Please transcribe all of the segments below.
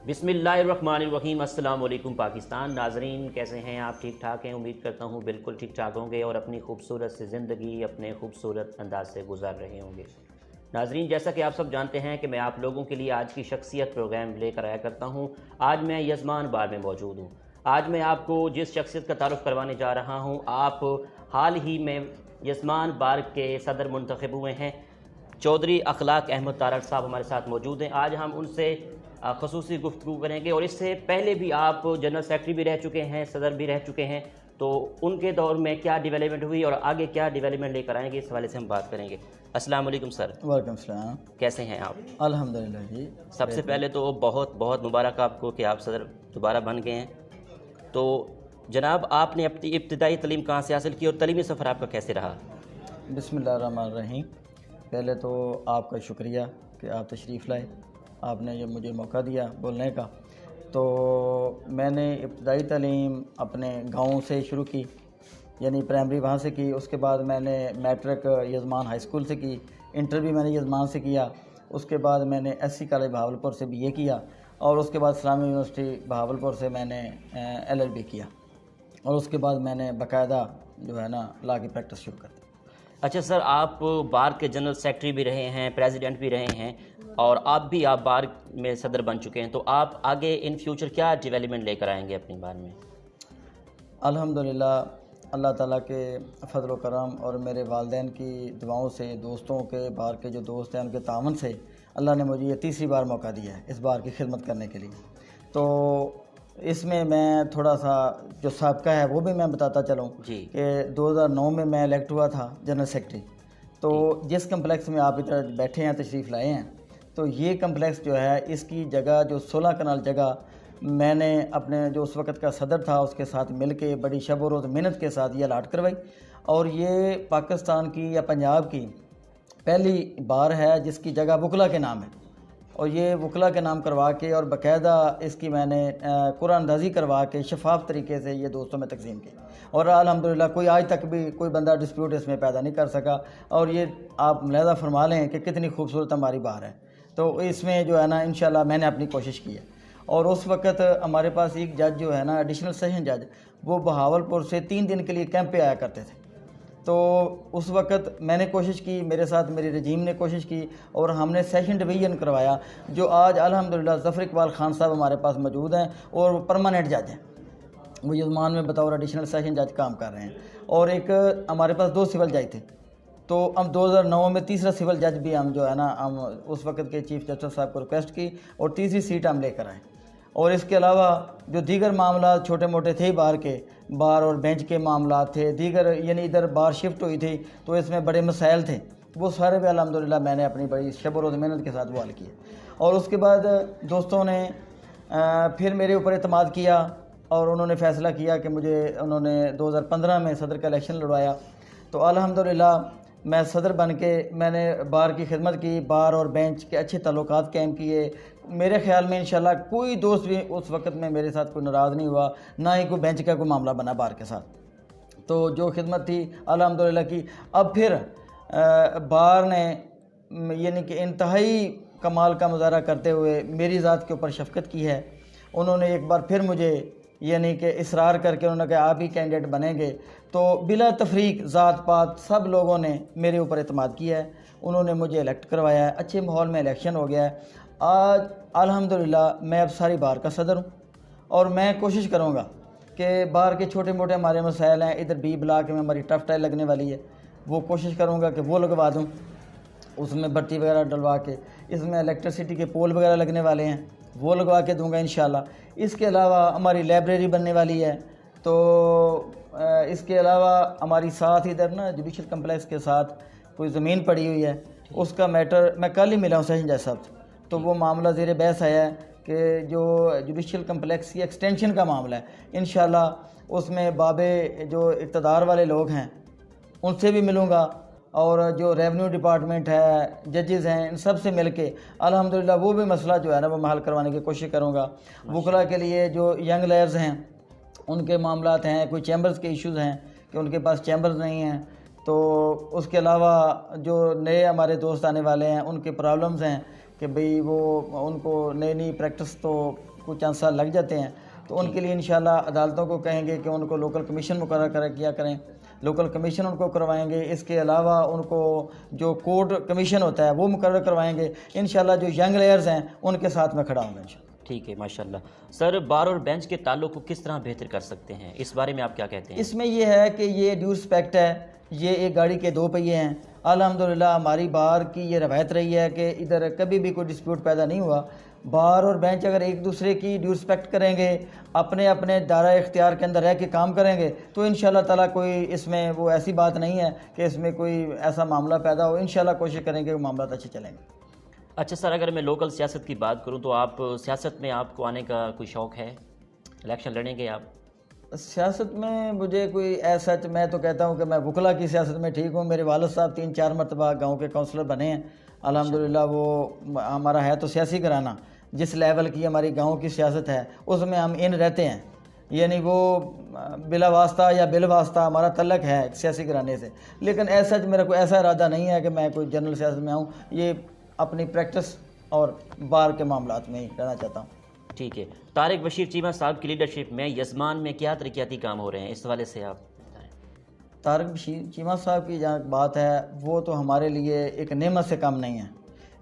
बिस्मिल्लाहिर्रहमानिर्रहीम। अस्सलाम वालेकुम पाकिस्तान। नाजरीन कैसे हैं आप? ठीक ठाक हैं? उम्मीद करता हूँ बिल्कुल ठीक ठाक होंगे और अपनी खूबसूरत सी ज़िंदगी अपने खूबसूरत अंदाज से गुजार रहे होंगे। नाजरीन, जैसा कि आप सब जानते हैं कि मैं आप लोगों के लिए आज की शख्सियत प्रोग्राम लेकर आया करता हूँ। आज मैं यजमान बार में मौजूद हूँ। आज मैं आपको जिस शख्सियत का तारुफ़ करवाने जा रहा हूँ, आप हाल ही में यजमान बार के सदर मुंतखब हुए हैं। चौधरी अखलाक अहमद तारड़ साहब हमारे साथ मौजूद हैं। आज हम उनसे खसूसी गुफ्तगू करेंगे और इससे पहले भी आप जनरल सेक्रेटरी भी रह चुके हैं, सदर भी रह चुके हैं, तो उनके दौर में क्या डेवलपमेंट हुई और आगे क्या डेवलपमेंट लेकर आएंगे, इस हवाले से हम बात करेंगे। अस्सलाम वालेकुम सर। वालेकुम सलाम। कैसे हैं आप? अल्हम्दुलिल्लाह जी। सबसे पहले तो बहुत बहुत मुबारक आपको कि आप सदर दोबारा बन गए हैं। तो जनाब, आपने अपनी इब्तिदाई तालीम कहाँ से हासिल की और तलीमी सफ़र आपका कैसे रहा? बिस्मिल्लाहिर्रहमानिर्रहीम। पहले तो आपका शुक्रिया कि आप तशरीफ़ लाए, आपने ये मुझे मौका दिया बोलने का। तो मैंने इब्तिदाई तालीम अपने गांव से शुरू की, यानी प्राइमरी वहाँ से की। उसके बाद मैंने मैट्रिक यजमान हाई स्कूल से की, इंटर भी मैंने यजमान से किया। उसके बाद मैंने एससी कॉलेज बहावलपुर से बीए किया और उसके बाद इस्लामी यूनिवर्सिटी बहावलपुर से मैंने एलएलबी किया और उसके बाद मैंने बाकायदा जो है ना लॉ की प्रैक्टिस शुरू कर दी। अच्छा सर, आप बार के जनरल सेक्रेटरी भी रहे हैं, प्रेसिडेंट भी रहे हैं और आप बार में सदर बन चुके हैं, तो आप आगे इन फ्यूचर क्या डेवलपमेंट लेकर आएंगे अपनी बार में? अल्हम्दुलिल्लाह, अल्लाह ताला के फ़ज़ल व करम और मेरे वालिदैन की दुआओं से, दोस्तों के बार के जो दोस्त हैं उनके तावन से अल्लाह ने मुझे ये तीसरी बार मौका दिया है इस बार की खिदमत करने के लिए। तो इसमें मैं थोड़ा सा जो साबका है वो भी मैं बताता चलूँ कि 2009 में मैं इलेक्ट हुआ था जनरल सेक्रेटरी। तो जिस कम्प्लेक्स में आप इधर बैठे हैं, तशरीफ़ लाए हैं, तो ये कम्प्लेक्स जो है इसकी जगह जो 16 कनाल जगह मैंने अपने जो उस वक़्त का सदर था उसके साथ मिल के बड़ी शब व रोज़ मेहनत के साथ ये अलाट करवाई। और ये पाकिस्तान की या पंजाब की पहली बार है जिसकी जगह वकला के नाम है और ये वकला के नाम करवा के और बाकायदा इसकी मैंने कुरानंदाज़ी करवा के शफाफ तरीके से ये दोस्तों में तकसीम की और अल्हम्दुलिल्लाह कोई आज तक भी कोई बंदा डिस्प्यूट इसमें पैदा नहीं कर सका। और ये आप मुलाहिज़ा फरमा लें कि कितनी खूबसूरत हमारी बार है। तो इसमें जो है ना इंशाल्लाह मैंने अपनी कोशिश की है। और उस वक़्त हमारे पास एक जज जो है ना, एडिशनल सेशन जज, वो बहावलपुर से 3 दिन के लिए कैंप पे आया करते थे। तो उस वक़्त मैंने कोशिश की, मेरे साथ मेरी रजीम ने कोशिश की और हमने सेशन डिवीज़न करवाया, जो आज अल्हम्दुलिल्लाह ज़फ़र इकबाल ख़ान साहब हमारे पास मौजूद हैं और वो परमानेंट जज हैं। वो यजमान में बतौर एडिशनल सेशन जज काम कर रहे हैं। और एक हमारे पास 2 सिविल जज थे। तो हम 2009 में तीसरा सिविल जज भी हम जो है ना हम उस वक़्त के चीफ जस्टिस साहब को रिक्वेस्ट की और तीसरी सीट हम लेकर आए। और इसके अलावा जो दीगर मामला छोटे मोटे थे बार के, बार और बेंच के मामला थे दीगर, यानी इधर बार शिफ्ट हुई थी तो इसमें बड़े मसाइल थे, वो सारे भी अल्हम्दुलिल्लाह मैंने अपनी बड़ी शब व रोज़ मेहनत के साथ वो हल किए। और उसके बाद दोस्तों ने फिर मेरे ऊपर एतमाद किया और उन्होंने फ़ैसला किया कि उन्होंने 2015 में सदर का इलेक्शन लड़वाया। तो अल्हम्दुलिल्लाह मैं सदर बन के मैंने बार की खिदमत की, बार और बेंच के अच्छे ताल्लुकात कायम किए। मेरे ख़्याल में इंशाल्लाह कोई दोस्त भी उस वक़्त में मेरे साथ कोई नाराज़ नहीं हुआ, ना ही कोई बेंच का कोई मामला बना बार के साथ। तो जो खिदमत थी अल्हम्दुलिल्लाह की। अब फिर बार ने यानी कि इंतहाई कमाल का मुज़ाहरा करते हुए मेरी ज़ात के ऊपर शफ़क़त की है। उन्होंने एक बार फिर मुझे यानी कि इसरार करके उन्होंने कहा आप ही कैंडिडेट बनेंगे। तो बिला तफरीक ज़ात पात सब लोगों ने मेरे ऊपर एतमाद किया है, उन्होंने मुझे इलेक्ट करवाया है, अच्छे माहौल में इलेक्शन हो गया है। आज अल्हम्दुलिल्लाह मैं अब सारी बार का सदर हूँ और मैं कोशिश करूँगा कि बार के छोटे मोटे हमारे मसाइल हैं, इधर बी ब्लॉक में हमारी टफ टाइल लगने वाली है, वो कोशिश करूँगा कि वो लगवा दूँ, उसमें भर्ती वगैरह डलवा के। इसमें इलेक्ट्रिसिटी के पोल वगैरह लगने वाले हैं, वो लगवा के दूंगा इंशाल्लाह। इसके अलावा हमारी लाइब्रेरी बनने वाली है। तो इसके अलावा हमारी साथ इधर ना जुडिशल कम्प्लेक्स के साथ कोई ज़मीन पड़ी हुई है, उसका मैटर मैं कल ही मिला हूँ सेशन जज साहब से। तो वो मामला ज़ेर बहस आया है कि जो जुडिशल कम्प्लेक्स की एक्सटेंशन का मामला है, इंशाल्लाह उसमें बाबे जो इक़्तिदार वाले लोग हैं उनसे भी मिलूँगा और जो रेवेन्यू डिपार्टमेंट है, जजेस हैं, इन सब से मिल के अल्हम्दुलिल्लाह वो भी मसला जो है ना वो मैं हल करवाने की कोशिश करूँगा। वकला के लिए जो यंग लेयर्स हैं उनके मामलात हैं, कोई चैम्बर्स के इश्यूज़ हैं कि उनके पास चैम्बर्स नहीं हैं, तो उसके अलावा जो नए हमारे दोस्त आने वाले हैं उनके प्रॉब्लम्स हैं कि भाई वो उनको नई नई प्रैक्टिस तो कुछ चंद साल लग जाते हैं, तो उनके लिए इंशाल्लाह अदालतों को कहेंगे कि उनको लोकल कमीशन मुकर्रर किया करें, लोकल कमीशन उनको करवाएंगे। इसके अलावा उनको जो कोर्ट कमीशन होता है वो मुकर्रर करवाएंगे। इंशाल्लाह जो यंग प्लेयर्स हैं उनके साथ में खड़ा हूँगा इंशाल्लाह। ठीक है, माशाल्लाह। सर, बार और बेंच के ताल्लुक को किस तरह बेहतर कर सकते हैं, इस बारे में आप क्या कहते हैं? इसमें ये है कि ये ड्यू रिस्पेक्ट है, ये एक गाड़ी के दो पहिए हैं। अल्हम्दुलिल्लाह हमारी बार की ये रवायत रही है कि इधर कभी भी कोई डिस्प्यूट पैदा नहीं हुआ। बार और बेंच अगर एक दूसरे की ड्यू रिस्पेक्ट करेंगे, अपने अपने दायरा इख्तियार के अंदर रह के काम करेंगे, तो इंशाल्लाह ताला कोई इसमें वो ऐसी बात नहीं है कि इसमें कोई ऐसा मामला पैदा हो। इंशाल्लाह कोशिश करेंगे कि मामला अच्छे चलेंगे। अच्छा सर, अगर मैं लोकल सियासत की बात करूं तो आप सियासत में आपको आने का कोई शौक़ है? इलेक्शन लड़ेंगे आप? सियासत में मुझे कोई ऐसा, मैं तो कहता हूँ कि मैं वकला की सियासत में ठीक हूँ। मेरे वालिद साहब 3-4 मरतबा गाँव के काउंसलर बने हैं। अल्हम्दुलिल्लाह वो हमारा है तो सियासी घराना, जिस लेवल की हमारी गांव की सियासत है उसमें हम इन रहते हैं, यानी वो बिला वास्ता या बिल वास्ता हमारा तल्लक है सियासी घराने से। लेकिन ऐसा मेरा कोई ऐसा इरादा नहीं है कि मैं कोई जनरल सियासत में आऊँ। ये अपनी प्रैक्टिस और बार के मामलात में ही रहना चाहता हूँ। ठीक है। तारिक बशीर चीमा साहब की लीडरशिप में यजमान में क्या तरक्याती काम हो रहे हैं, इस हवाले से आप बताएं। तारिक बशीर चीमा साहब की जहाँ बात है वो तो हमारे लिए एक नेमत से कम नहीं है।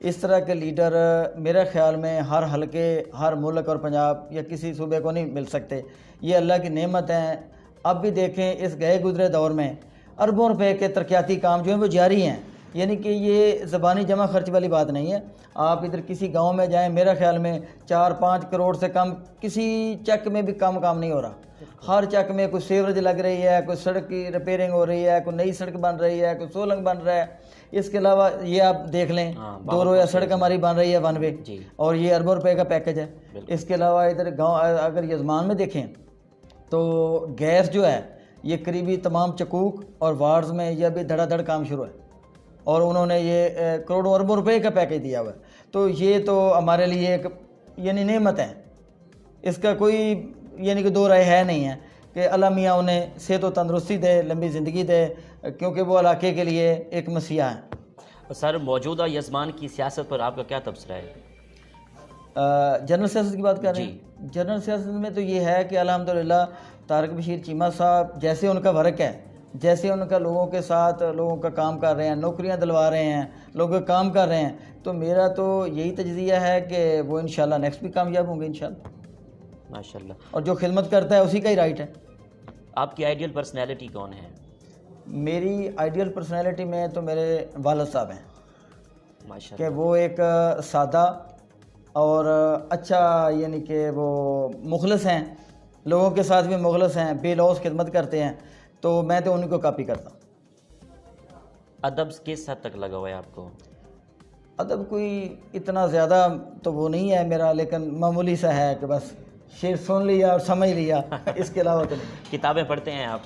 इस तरह के लीडर मेरे ख़्याल में हर हलके, हर मुल्क और पंजाब या किसी सूबे को नहीं मिल सकते। ये अल्लाह की नेमत हैं। अब भी देखें, इस गए गुजरे दौर में अरबों रुपए के तरक्याती काम जो हैं वो जारी हैं, यानी कि ये ज़बानी जमा खर्च वाली बात नहीं है। आप इधर किसी गांव में जाएं, मेरा ख्याल में 4-5 करोड़ से कम किसी चक में भी कम काम नहीं हो रहा। हर चक में कोई सीवरेज लग रही है, कोई सड़क की रिपेयरिंग हो रही है, कोई नई सड़क बन रही है, कोई सोलंग बन रहा है। इसके अलावा ये आप देख लें, 2 रोया सड़क हमारी बन रही है 1 वे, और ये अरबों रुपए का पैकेज है। इसके अलावा इधर गाँव अगर यजमान में देखें तो गैस जो है ये करीबी तमाम चकूक और वार्ड्स में यह भी धड़ाधड़ काम शुरू है, और उन्होंने ये करोड़ों अरबों रुपए का पैकेज दिया हुआ है। तो ये तो हमारे लिए एक यानी नेमत है, इसका कोई यानी कि दो राय है नहीं है कि अल्लाह मियाँ उन्हें सेहत व तंदरुस्ती दे, लंबी ज़िंदगी दे, क्योंकि वो इलाके के लिए एक मसीहा है। सर, मौजूदा यजमान की सियासत पर आपका क्या तबसरा है? जनरल सियासत की बात कर रहे हैं। जनरल सियासत में तो ये है कि अल्हम्दुलिल्लाह तारिक बशीर चीमा साहब जैसे उनका वर्क है, जैसे उनका लोगों के साथ लोगों का काम कर रहे हैं, नौकरियां दिलवा रहे हैं, लोगों का काम कर रहे हैं, तो मेरा तो यही तजज़िया है कि वो इंशाल्लाह नेक्स्ट भी कामयाब होंगे इंशाल्लाह। माशाल्लाह। और जो खिदमत करता है उसी का ही राइट है। आपकी आइडियल पर्सनैलिटी कौन है? मेरी आइडियल पर्सनैलिटी में तो मेरे वालिद साहब हैं, माशाल्लाह, कि वो एक सादा और अच्छा, यानी कि वो मुखलस हैं, लोगों के साथ भी मुखलस हैं, बेलौस खिदमत करते हैं, तो मैं तो उन्हीं को कॉपी करता हूँ। अदब किस हद तक लगा हुआ है आपको? अदब कोई इतना ज़्यादा तो वो नहीं है मेरा, लेकिन मामूली सा है कि बस शेर सुन लिया और समझ लिया, इसके अलावा तो नहीं। किताबें पढ़ते हैं आप?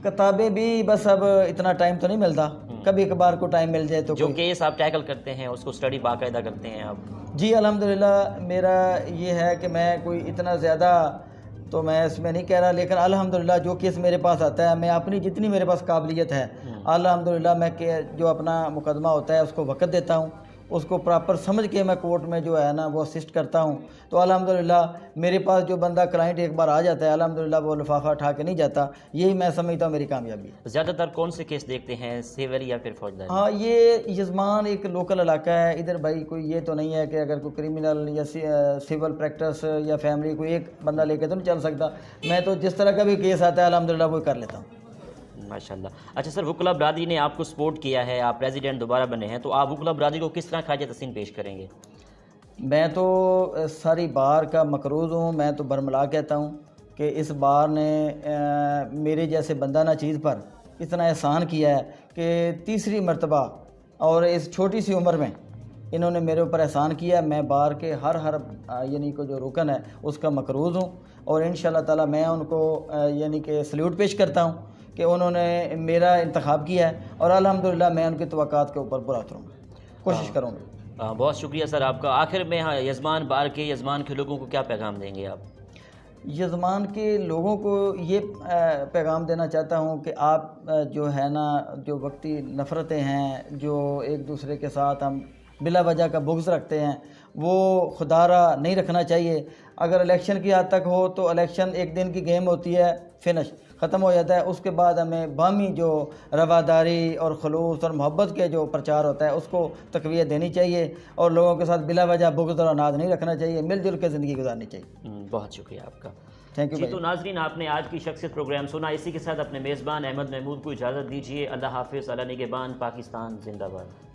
किताबें भी बस अब इतना टाइम तो नहीं मिलता, कभी कभार को टाइम मिल जाए तो। जो केस आप टैकल करते हैं उसको स्टडी बाकायदा करते हैं आप? जी अल्हम्दुलिल्लाह, मेरा ये है कि मैं कोई इतना ज़्यादा तो मैं इसमें नहीं कह रहा, लेकिन अल्हम्दुलिल्लाह जो केस मेरे पास आता है, मैं अपनी जितनी मेरे पास काबिलियत है अल्हम्दुलिल्लाह मैं जो अपना मुकदमा होता है उसको वक़्त देता हूँ, उसको प्रॉपर समझ के मैं कोर्ट में जो है ना वो असिस्ट करता हूँ। तो अल्हम्दुलिल्लाह मेरे पास जो बंदा क्लाइंट एक बार आ जाता है, अल्हम्दुलिल्लाह वो लिफाफा उठा के नहीं जाता। यही मैं समझता हूँ मेरी कामयाबी है। ज़्यादातर कौन से केस देखते हैं, सिविल या फिर फौजदारी? हाँ, ये यजमान एक लोकल इलाका है, इधर भाई कोई ये तो नहीं है कि अगर कोई क्रिमिनल या सिविल प्रैक्टिस या फैमिली कोई एक बंदा लेके तो नहीं चल सकता। मैं तो जिस तरह का भी केस आता है अल्हम्दुलिल्लाह वो कर लेता हूँ। माशाल्लाह। अच्छा सर, वकला बरादरी ने आपको सपोर्ट किया है, आप प्रेसिडेंट दोबारा बने हैं, तो आप वकला बरादरी को किस तरह खारिज तहसीन पेश करेंगे? मैं तो सारी बार का मकरूज़ हूँ। मैं तो बरमला कहता हूँ कि इस बार ने मेरे जैसे बंदा ना चीज़ पर इतना एहसान किया है कि तीसरी मरतबा और इस छोटी सी उम्र में इन्होंने मेरे ऊपर एहसान किया। मैं बार के हर यानी को जो रुकन है उसका मकरूज़ हूँ, और इंशाअल्लाह ताला मैं उनको यानी कि सल्यूट पेश करता हूँ कि उन्होंने मेरा इंतखाब किया है, और अल्हम्दुलिल्लाह मैं उनकी तवक्कात के ऊपर पूरा उतरूँगा, कोशिश करूँगा। बहुत शुक्रिया सर आपका। आखिर में हाँ, यजमान बार के यजमान के लोगों को क्या पैगाम देंगे आप? यजमान के लोगों को ये पैगाम देना चाहता हूँ कि आप जो है ना, जो वक्ती नफ़रतें हैं, जो एक दूसरे के साथ हम बिला वजह का बुग़्ज़ रखते हैं, वो खुदारा नहीं रखना चाहिए। अगर इलेक्शन की हद तक हो तो इलेक्शन एक दिन की गेम होती है, फिनिश ख़त्म हो जाता है। उसके बाद हमें बामी जो रवादारी और खलूस और मोहब्बत के जो प्रचार होता है उसको तक़वियत देनी चाहिए और लोगों के साथ बिला वजह बुग़्ज़ और अनाद नहीं रखना चाहिए, मिलजुल के ज़िंदगी गुजारनी चाहिए। बहुत शुक्रिया आपका। थैंक यू जी, भाई। तो नाज़रीन, आपने आज की शख्सियत प्रोग्राम सुना। इसी के साथ अपने मेज़बान अहमद महमूद को इजाज़त दीजिए। अल्लाह हाफ़िज़, अल्लाह निगहबान, पाकिस्तान जिंदाबाद।